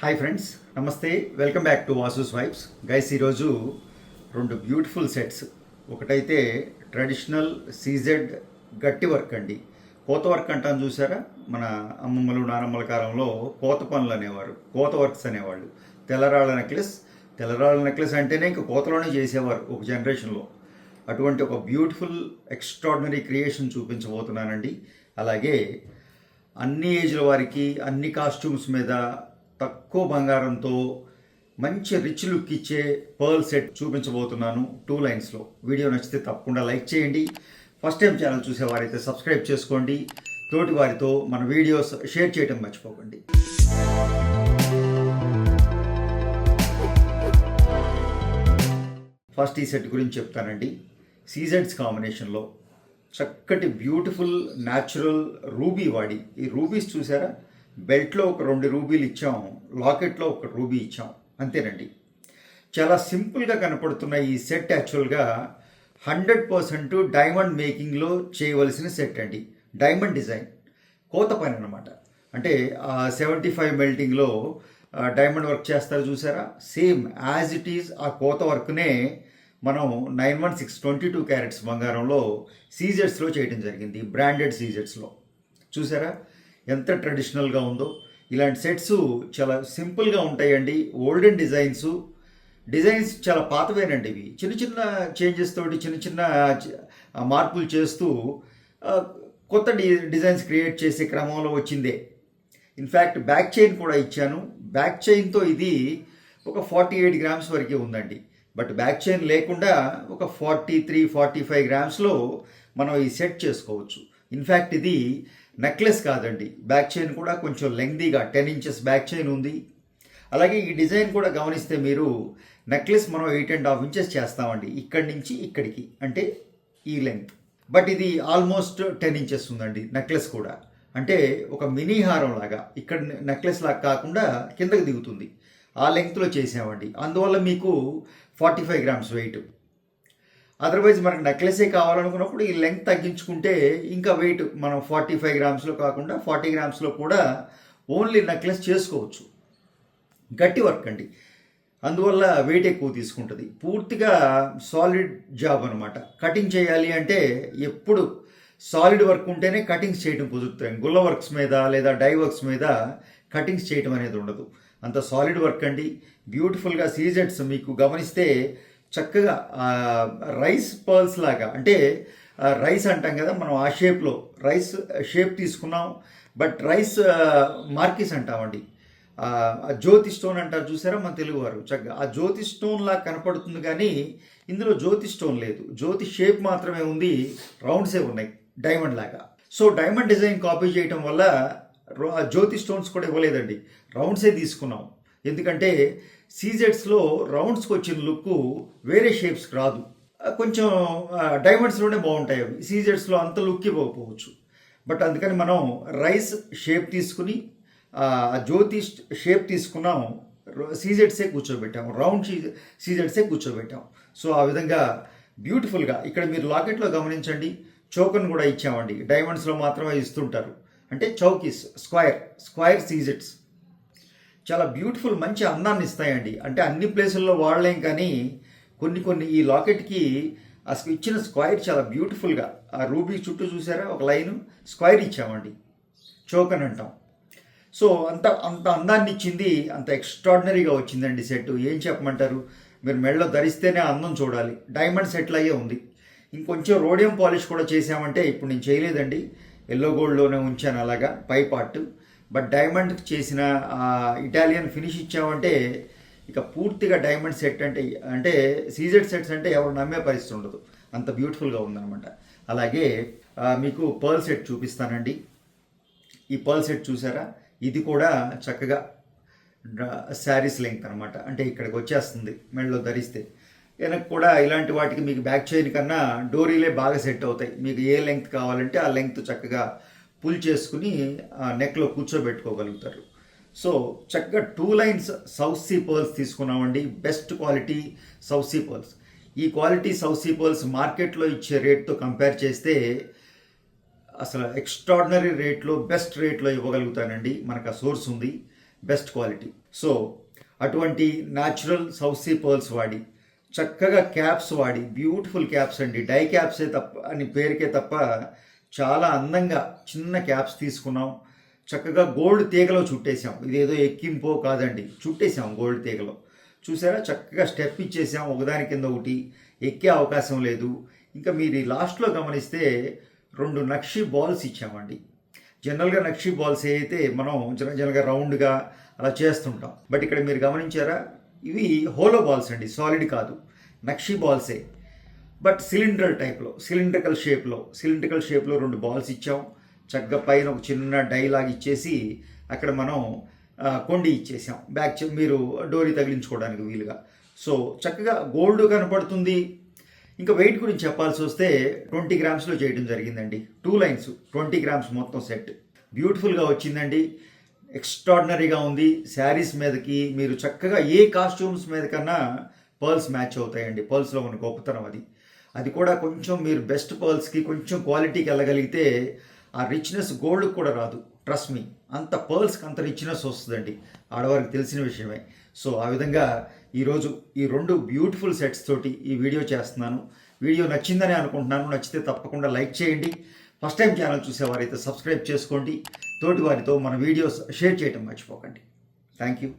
Hi friends, నమస్తే. Welcome back to Vasu's vibes. Guys, ఈరోజు రెండు బ్యూటిఫుల్ సెట్స్. ఒకటైతే ట్రెడిషనల్ సీజెడ్ గట్టి వర్క్ అండి. కోత వర్క్ అంటాను చూసారా, మన అమ్మమ్మలు నానమ్మల కాలంలో కోత పనులు అనేవారు, కోత వర్క్స్ అనేవాళ్ళు. తెల్లరాళ్ళ నెక్లెస్ అంటేనే ఇంకా కోతలోనే చేసేవారు ఒక జనరేషన్లో. అటువంటి ఒక బ్యూటిఫుల్ ఎక్స్ట్రాడినరీ క్రియేషన్ చూపించబోతున్నానండి. అలాగే అన్ని ఏజ్ల వారికి అన్ని కాస్ట్యూమ్స్ మీద తక్కువ బంగారంతో మంచి రిచ్ లుక్ ఇచ్చే పర్ల్ సెట్ చూపించబోతున్నాను 2 లైన్స్లో. వీడియో నచ్చితే తప్పకుండా లైక్ చేయండి. ఫస్ట్ టైం ఛానల్ చూసేవారైతే సబ్స్క్రైబ్ చేసుకోండి. తోటి వారితో మన వీడియోస్ షేర్ చేయడం మర్చిపోకండి. ఫస్ట్ ఈ సెట్ గురించి చెప్తానండి. సీజెడ్స్ కాంబినేషన్లో చక్కటి బ్యూటిఫుల్ న్యాచురల్ రూబీ వాడి, ఈ రూబీస్ చూసారా, బెల్ట్లో ఒక 2 రూబీలు ఇచ్చాం, లాకెట్లో ఒక రూబీ ఇచ్చాం, అంతేనండి. చాలా సింపుల్గా కనపడుతున్న ఈ సెట్ యాక్చువల్గా 100% డైమండ్ మేకింగ్లో చేయవలసిన సెట్ అండి. డైమండ్ డిజైన్ కోత పని అనమాట. అంటే 75 మెల్టింగ్లో డైమండ్ వర్క్ చేస్తారు చూసారా, సేమ్ యాజ్ ఇట్ ఈజ్ ఆ కోత వర్క్నే మనం 916 22 క్యారెట్స్ బంగారంలో సీజెడ్స్లో చేయడం జరిగింది. బ్రాండెడ్ సీజెడ్స్లో చూసారా ఎంత ట్రెడిషనల్గా ఉందో. ఇలాంటి సెట్స్ చాలా సింపుల్గా ఉంటాయండి. ఓల్డెన్ డిజైన్స్ చాలా పాతవేనండి. ఇవి చిన్న చిన్న చేంజెస్ తోటి చిన్న మార్పులు చేస్తూ కొత్త డిజైన్స్ క్రియేట్ చేసే క్రమంలో వచ్చిందే. ఇన్ఫ్యాక్ట్ బ్యాక్ చైన్ కూడా ఇచ్చాను. బ్యాక్ చైన్తో ఇది ఒక 48 గ్రామ్స్ వరకే ఉందండి. బట్ బ్యాక్ చైన్ లేకుండా ఒక 43-45 గ్రామ్స్లో మనం ఈ సెట్ చేసుకోవచ్చు. ఇన్ఫ్యాక్ట్ ఇది నెక్లెస్ కాదండి, బ్యాక్ చైన్ కూడా కొంచెం లెంగ్దీగా 10 ఇంచెస్ బ్యాక్ చైన్ ఉంది. అలాగే ఈ డిజైన్ కూడా గమనిస్తే మీరు, నెక్లెస్ మనం 8.5 ఇంచెస్ చేస్తామండి, ఇక్కడి నుంచి ఇక్కడికి, అంటే ఈ లెంగ్త్. బట్ ఇది ఆల్మోస్ట్ 10 ఇంచెస్ ఉందండి నెక్లెస్ కూడా. అంటే ఒక మినీ హారం లాగా, ఇక్కడ నెక్లెస్ లాగా కాకుండా కిందకి దిగుతుంది, ఆ లెంగ్త్లో చేసామండి. అందువల్ల మీకు 45 గ్రామ్స్ వెయిట్. అదర్వైజ్ మనకు నెక్లెసే కావాలనుకున్నప్పుడు ఈ లెంగ్త్ తగ్గించుకుంటే ఇంకా వెయిట్ మనం 45 గ్రామ్స్లో కాకుండా 40 గ్రామ్స్లో కూడా ఓన్లీ నెక్లెస్ చేసుకోవచ్చు. గట్టి వర్క్ అండి, అందువల్ల వెయిట్ ఎక్కువ తీసుకుంటుంది. పూర్తిగా సాలిడ్ జాబ్ అనమాట. కటింగ్ చేయాలి అంటే ఎప్పుడు సాలిడ్ వర్క్ ఉంటేనే కటింగ్స్ చేయడం కుదురుతాయి. గుల్ల వర్క్స్ మీద లేదా డై వర్క్స్ మీద కటింగ్స్ చేయడం అనేది ఉండదు. అంత సాలిడ్ వర్క్ అండి. బ్యూటిఫుల్గా సీజెడ్స్ మీకు గమనిస్తే చక్కగా రైస్ పర్ల్స్ లాగా, అంటే రైస్ అంటాం కదా మనం, ఆ షేప్లో రైస్ షేప్ తీసుకున్నాం. బట్ రైస్ మార్కిస్ అంటామండి. జ్యోతి స్టోన్ అంటారు చూసారా మన తెలుగువారు, చక్కగా ఆ జ్యోతి స్టోన్ లాగా కనపడుతుంది. కానీ ఇందులో జ్యోతి స్టోన్ లేదు, జ్యోతి షేప్ మాత్రమే ఉంది, రౌండ్సే ఉన్నాయి డైమండ్ లాగా. సో డైమండ్ డిజైన్ కాపీ చేయటం వల్ల జ్యోతి స్టోన్స్ కూడా ఇవ్వలేదండి, రౌండ్సే తీసుకున్నాం. ఎందుకంటే సీజెడ్స్లో రౌండ్స్కి వచ్చిన లుక్ వేరే షేప్స్కి రాదు. కొంచెం డైమండ్స్లోనే బాగుంటాయి అవి, సీజెడ్స్లో అంత లుక్ ఇవ్వకపోవచ్చు. బట్ అందుకని మనం రైస్ షేప్ తీసుకుని జ్యోతి షేప్ తీసుకున్నాం, సీజెడ్సే కూర్చోబెట్టాము, రౌండ్ సీజెడ్సే కూర్చోబెట్టాం. సో ఆ విధంగా బ్యూటిఫుల్గా ఇక్కడ మీరు లాకెట్లో గమనించండి, చౌకన్ కూడా ఇచ్చామండి. డైమండ్స్లో మాత్రమే ఇస్తుంటారు, అంటే చౌకీస్, స్క్వైర్ సీజెడ్స్ చాలా బ్యూటిఫుల్, మంచి అందాన్ని ఇస్తాయండి. అంటే అన్ని ప్లేసుల్లో వాడలేం, కానీ కొన్ని ఈ లాకెట్కి అసలు ఇచ్చిన స్క్వైర్ చాలా బ్యూటిఫుల్గా, ఆ రూబీ చుట్టూ చూసారా ఒక లైన్ స్క్వైర్ ఇచ్చామండి, చోకన్ అంటాం. సో అంత అందాన్ని ఇచ్చింది, అంత ఎక్స్ట్రాడినరీగా వచ్చిందండి సెట్. ఏం చెప్పమంటారు, మీరు మెడలో ధరిస్తేనే అందం చూడాలి. డైమండ్ సెట్ లాగే ఉంది. ఇంకొంచెం రోడియం పాలిష్ కూడా చేసామంటే, ఇప్పుడు నేను చేయలేదండి, ఎల్లో గోల్డ్లోనే ఉంచాను అలాగా పై పార్ట్. బట్ డైమండ్ చేసిన ఇటాలియన్ ఫినిష్ ఇచ్చామంటే ఇక పూర్తిగా డైమండ్ సెట్ అంటే సీజెడ్ సెట్స్ అంటే ఎవరు నమ్మే పరిస్థితి ఉండదు, అంత బ్యూటిఫుల్గా ఉందన్నమాట. అలాగే మీకు పర్ల్ సెట్ చూపిస్తానండి. ఈ పర్ల్ సెట్ చూసారా, ఇది కూడా చక్కగా శారీస్ లెంగ్త్ అనమాట, అంటే ఇక్కడికి వచ్చేస్తుంది మెడలో ధరిస్తే. వెనక్కి కూడా ఇలాంటి వాటికి మీకు బ్యాక్ చైన్ కన్నా డోరీలే బాగా సెట్ అవుతాయి. మీకు ఏ లెంగ్త్ కావాలంటే ఆ లెంగ్త్ చక్కగా పుల్ చేసుకుని నెక్లో కూర్చోబెట్టుకోగలుగుతారు. సో చక్కగా 2 లైన్స్ సౌత్ సీ పర్ల్స్ తీసుకున్నామండి. Best quality south sea pearls. ఈ క్వాలిటీ సౌత్ సీ పర్ల్స్ మార్కెట్లో ఇచ్చే రేట్తో కంపేర్ చేస్తే అసలు ఎక్స్ట్రాడినరీ రేట్లో, బెస్ట్ రేట్లో ఇవ్వగలుగుతానండి. మనకు ఆ సోర్స్ ఉంది. Best quality. సో అటువంటి న్యాచురల్ సౌత్ సీ పర్ల్స్ వాడి చక్కగా క్యాప్స్ వాడి, బ్యూటిఫుల్ క్యాప్స్ అండి, డై క్యాప్సే తప్ప అని పేరుకే తప్ప చాలా అందంగా చిన్న క్యాప్స్ తీసుకున్నాం. చక్కగా గోల్డ్ తీగలో చుట్టేసాం. ఇదేదో ఎక్కింపో కాదండి, చుట్టేసాం గోల్డ్ తీగలో. చూసారా, చక్కగా స్టెప్ ఇచ్చేసాం, ఒకదాని కింద ఒకటి, ఎక్కే అవకాశం లేదు. ఇంకా మీరు ఈ లాస్ట్లో గమనిస్తే 2 నక్షి బాల్స్ ఇచ్చామండి. జనరల్గా నక్షి బాల్స్ అయితే మనం జనరల్గా రౌండ్గా అలా చేస్తుంటాం. బట్ ఇక్కడ మీరు గమనించారా, ఇవి హోలో బాల్స్ అండి, సాలిడ్ కాదు, నక్షి బాల్సే. బట్ సిలిండ్రికల్ షేప్లో 2 బాల్స్ ఇచ్చాం. చక్కగా పైన ఒక చిన్న డైలాగ్ ఇచ్చేసి అక్కడ మనం కొండి ఇచ్చేసాం, మీరు డోరీ తగిలించుకోవడానికి వీలుగా. సో చక్కగా గోల్డ్ కనపడుతుంది. ఇంకా వెయిట్ గురించి చెప్పాల్సి వస్తే 20 గ్రామ్స్లో చేయడం జరిగిందండి. 2 లైన్స్ 20 గ్రామ్స్ మొత్తం సెట్. బ్యూటిఫుల్గా వచ్చిందండి, ఎక్స్ట్రాడినరీగా ఉంది. శారీస్ మీదకి మీరు చక్కగా ఏ కాస్ట్యూమ్స్ మీద కన్నా పర్ల్స్ మ్యాచ్ అవుతాయండి. పర్ల్స్లో ఉన్న గొప్పతనం అది కూడా కొంచెం మీరు బెస్ట్ పర్ల్స్కి కొంచెం క్వాలిటీకి వెళ్ళగలిగితే ఆ రిచ్నెస్ గోల్డ్కి కూడా రాదు, ట్రస్ట్ మీ. అంత పర్ల్స్కి అంత రిచ్నెస్ వస్తుందండి, ఆడవారికి తెలిసిన విషయమే. సో ఆ విధంగా ఈరోజు ఈ 2 బ్యూటిఫుల్ సెట్స్ తోటి ఈ వీడియో చేస్తున్నాను. వీడియో నచ్చిందని అనుకుంటున్నాను. నచ్చితే తప్పకుండా లైక్ చేయండి. ఫస్ట్ టైం ఛానల్ చూసేవారైతే సబ్స్క్రైబ్ చేసుకోండి. తోటి వారితో మన వీడియోస్ షేర్ చేయడం మర్చిపోకండి. Thank you.